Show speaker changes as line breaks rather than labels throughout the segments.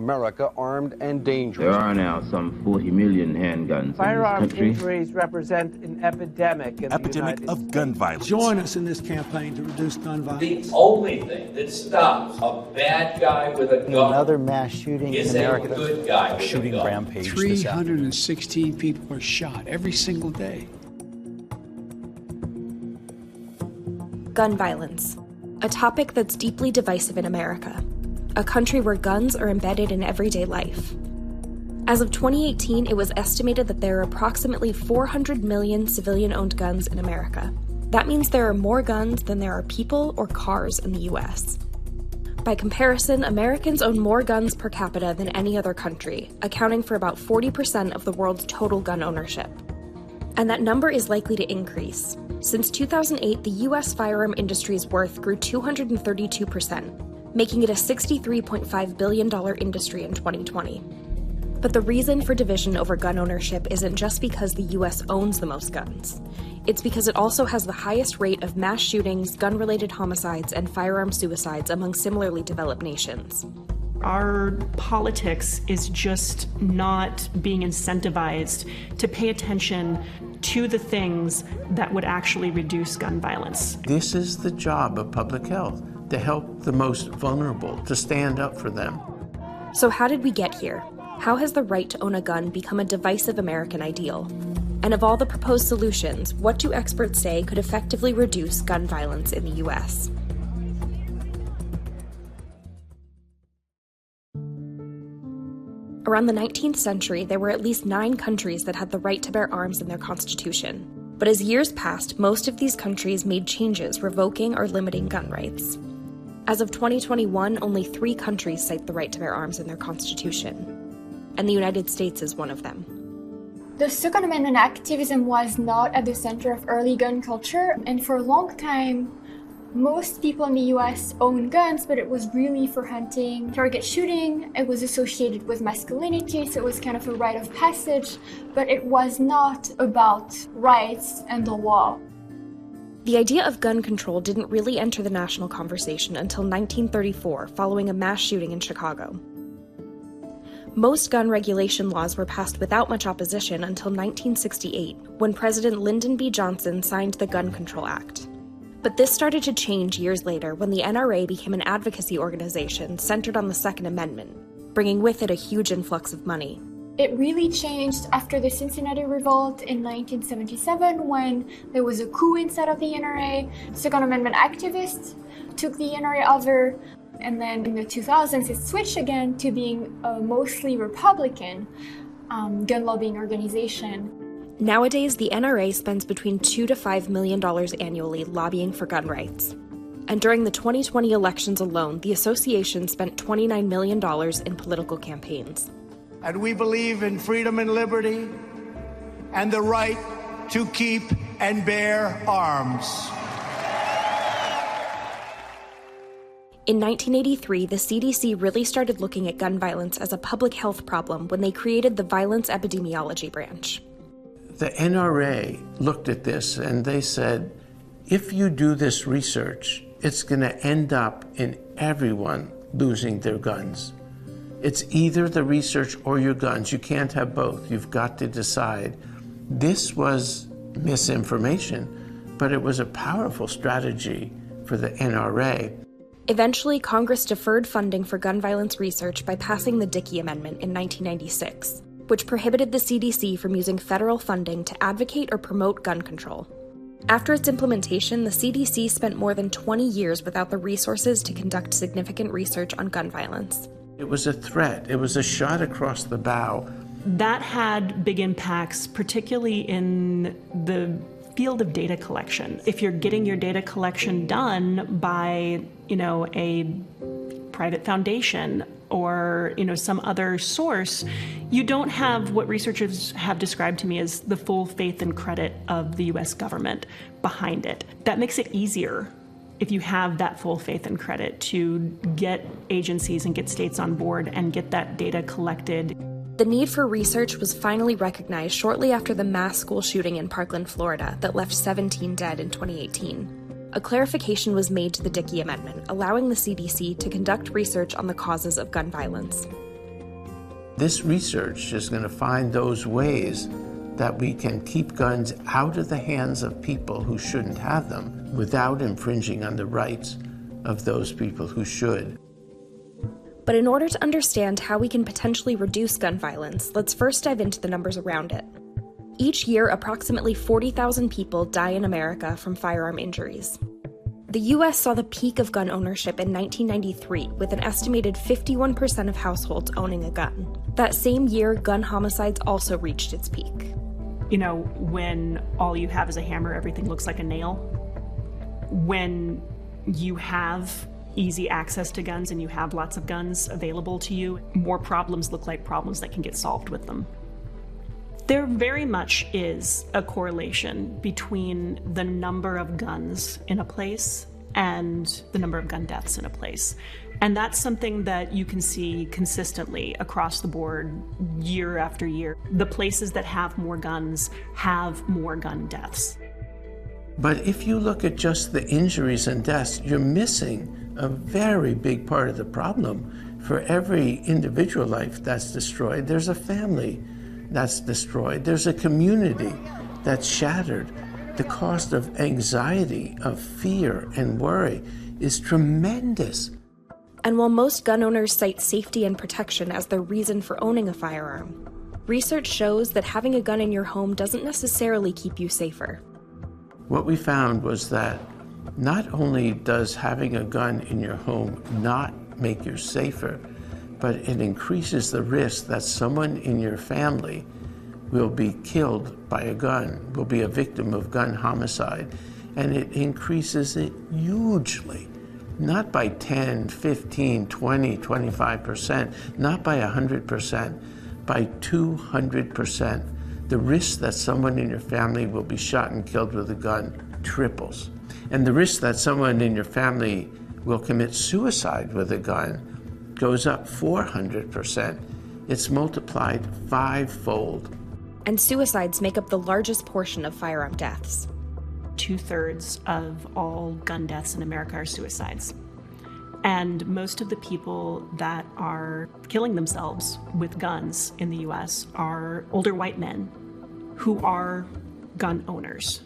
America armed and dangerous.
There are now some 40 million handguns
Firearm
in this country.
injuries represent an epidemic in the
Epidemic
United
of
States.
gun violence.
Join us in this campaign to reduce gun violence.
The only thing that stops a bad guy with a gun,
another mass shooting
is
in America.
a good guy with
shooting
a gun.
rampage.
316 people are shot every single day.
Gun violence, a topic that's deeply divisive in America, a country where guns are embedded in everyday life. As of 2018, it was estimated that there are approximately 400 million civilian-owned guns in America. That means there are more guns than there are people or cars in the US. By comparison, Americans own more guns per capita than any other country, accounting for about 40% of the world's total gun ownership. And that number is likely to increase. Since 2008, the US firearm industry's worth grew 232%, making it a $63.5 billion industry in 2020. But the reason for division over gun ownership isn't just because the US owns the most guns. It's because it also has the highest rate of mass shootings, gun-related homicides, and firearm suicides among similarly developed nations.
Our politics is just not being incentivized to pay attention to the things that would actually reduce gun violence.
This is the job of public health, to help the most vulnerable, to stand up for them.
So how did we get here? How has the right to own a gun become a divisive American ideal? And of all the proposed solutions, what do experts say could effectively reduce gun violence in the US? Around the 19th century, there were at least 9 countries that had the right to bear arms in their constitution. But as years passed, most of these countries made changes revoking or limiting gun rights. As of 2021, only 3 countries cite the right to bear arms in their constitution. And the United States is one of them.
The Second Amendment activism was not at the center of early gun culture, and for a long time, most people in the US owned guns, but it was really for hunting, target shooting. It was associated with masculinity, so it was kind of a rite of passage, but it was not about rights and the law.
The idea of gun control didn't really enter the national conversation until 1934, following a mass shooting in Chicago. Most gun regulation laws were passed without much opposition until 1968, when President Lyndon B. Johnson signed the Gun Control Act. But this started to change years later when the NRA became an advocacy organization centered on the Second Amendment, bringing with it a huge influx of money.
It really changed after the Cincinnati Revolt in 1977 when there was a coup inside of the NRA. Second Amendment activists took the NRA over, and then in the 2000s it switched again to being a mostly Republican gun lobbying organization.
Nowadays, the NRA spends between $2 to $5 million annually lobbying for gun rights. And during the 2020 elections alone, the association spent $29 million in political campaigns.
And we believe in freedom and liberty and the right to keep and bear arms.
In 1983, the CDC really started looking at gun violence as a public health problem when they created the Violence Epidemiology Branch.
The NRA looked at this and they said, if you do this research, it's going to end up in everyone losing their guns. It's either the research or your guns. You can't have both. You've got to decide. This was misinformation, but it was a powerful strategy for the NRA.
Eventually, Congress deferred funding for gun violence research by passing the Dickey Amendment in 1996, which prohibited the CDC from using federal funding to advocate or promote gun control. After its implementation, the CDC spent more than 20 years without the resources to conduct significant research on gun violence.
It was a threat. It was a shot across the bow.
That had big impacts, particularly in the field of data collection. If you're getting your data collection done by, a private foundation or, some other source, you don't have what researchers have described to me as the full faith and credit of the US government behind it. That makes it easier if you have that full faith and credit to get agencies and get states on board and get that data collected.
The need for research was finally recognized shortly after the mass school shooting in Parkland, Florida, that left 17 dead in 2018. A clarification was made to the Dickey Amendment, allowing the CDC to conduct research on the causes of gun violence.
This research is going to find those ways that we can keep guns out of the hands of people who shouldn't have them without infringing on the rights of those people who should.
But in order to understand how we can potentially reduce gun violence, let's first dive into the numbers around it. Each year, approximately 40,000 people die in America from firearm injuries. The US saw the peak of gun ownership in 1993, with an estimated 51% of households owning a gun. That same year, gun homicides also reached its peak.
You know, when all you have is a hammer, everything looks like a nail. When you have easy access to guns and you have lots of guns available to you, more problems look like problems that can get solved with them. There very much is a correlation between the number of guns in a place and the number of gun deaths in a place. And that's something that you can see consistently across the board year after year. The places that have more guns have more gun deaths.
But if you look at just the injuries and deaths, you're missing a very big part of the problem. For every individual life that's destroyed, there's a family that's destroyed. There's a community that's shattered. The cost of anxiety, of fear and worry is tremendous.
And while most gun owners cite safety and protection as their reason for owning a firearm, research shows that having a gun in your home doesn't necessarily keep you safer.
What we found was that not only does having a gun in your home not make you safer, but it increases the risk that someone in your family will be killed by a gun, will be a victim of gun homicide, and it increases it hugely. Not by 10, 15, 20, 25%, not by 100%, by 200%. The risk that someone in your family will be shot and killed with a gun triples. And the risk that someone in your family will commit suicide with a gun goes up 400%. It's multiplied 5-fold.
And suicides make up the largest portion of firearm deaths.
2/3 of all gun deaths in America are suicides. And most of the people that are killing themselves with guns in the US are older white men who are gun owners.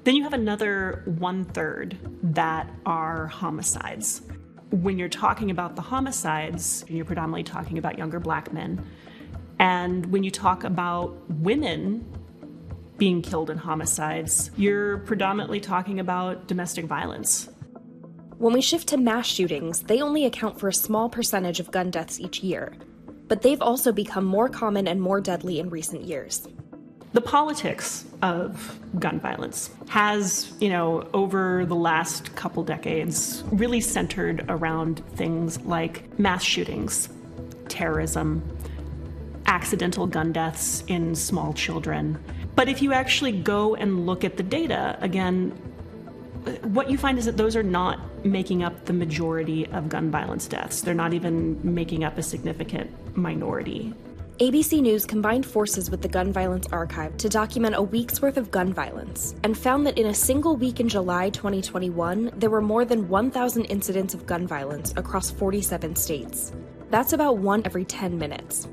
Then you have another 1/3 that are homicides. When you're talking about the homicides, you're predominantly talking about younger black men. And when you talk about women being killed in homicides, you're predominantly talking about domestic violence.
When we shift to mass shootings, they only account for a small percentage of gun deaths each year, but they've also become more common and more deadly in recent years.
The politics of gun violence has, over the last couple decades, really centered around things like mass shootings, terrorism, accidental gun deaths in small children. But if you actually go and look at the data, again, what you find is that those are not making up the majority of gun violence deaths. They're not even making up a significant minority.
ABC News combined forces with the Gun Violence Archive to document a week's worth of gun violence and found that in a single week in July 2021, there were more than 1,000 incidents of gun violence across 47 states. That's about 1 every 10 minutes.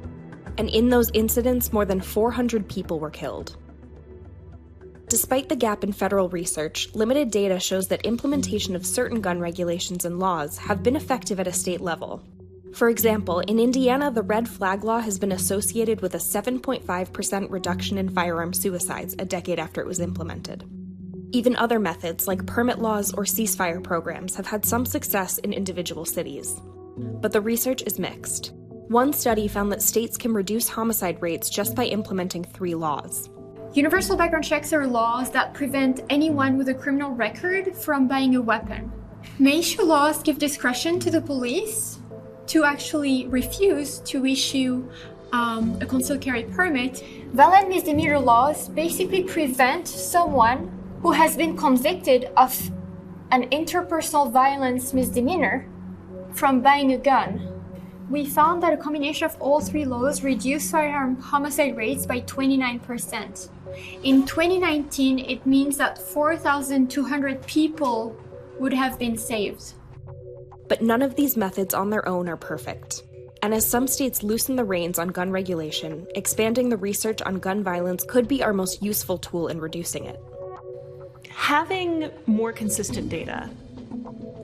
And in those incidents, more than 400 people were killed. Despite the gap in federal research, limited data shows that implementation of certain gun regulations and laws have been effective at a state level. For example, in Indiana, the red flag law has been associated with a 7.5% reduction in firearm suicides a decade after it was implemented. Even other methods, like permit laws or ceasefire programs, have had some success in individual cities. But the research is mixed. One study found that states can reduce homicide rates just by implementing 3 laws.
Universal background checks are laws that prevent anyone with a criminal record from buying a weapon. May-issue laws give discretion to the police to actually refuse to issue a concealed carry permit. Violent misdemeanor laws basically prevent someone who has been convicted of an interpersonal violence misdemeanor from buying a gun. We found that a combination of all 3 laws reduced firearm homicide rates by 29%. In 2019, it means that 4,200 people would have been saved.
But none of these methods on their own are perfect. And as some states loosen the reins on gun regulation, expanding the research on gun violence could be our most useful tool in reducing it.
Having more consistent data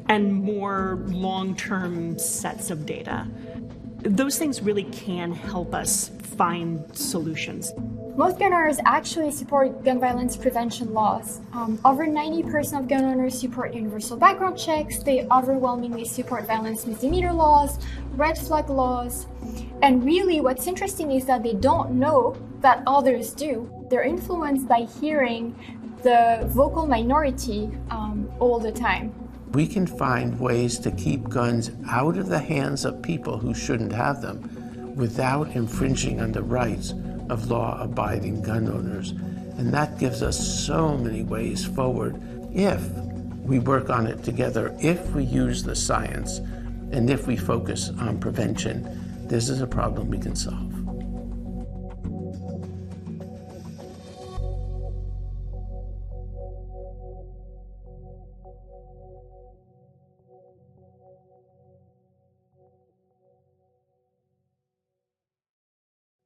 and more long-term sets of data, those things really can help us find solutions.
Most gun owners actually support gun violence prevention laws. Over 90% of gun owners support universal background checks. They overwhelmingly support violence misdemeanor laws, red flag laws. And really what's interesting is that they don't know that others do. They're influenced by hearing the vocal minority all the time.
We can find ways to keep guns out of the hands of people who shouldn't have them without infringing on the rights of law-abiding gun owners. And that gives us so many ways forward if we work on it together, if we use the science, and if we focus on prevention. This is a problem we can solve.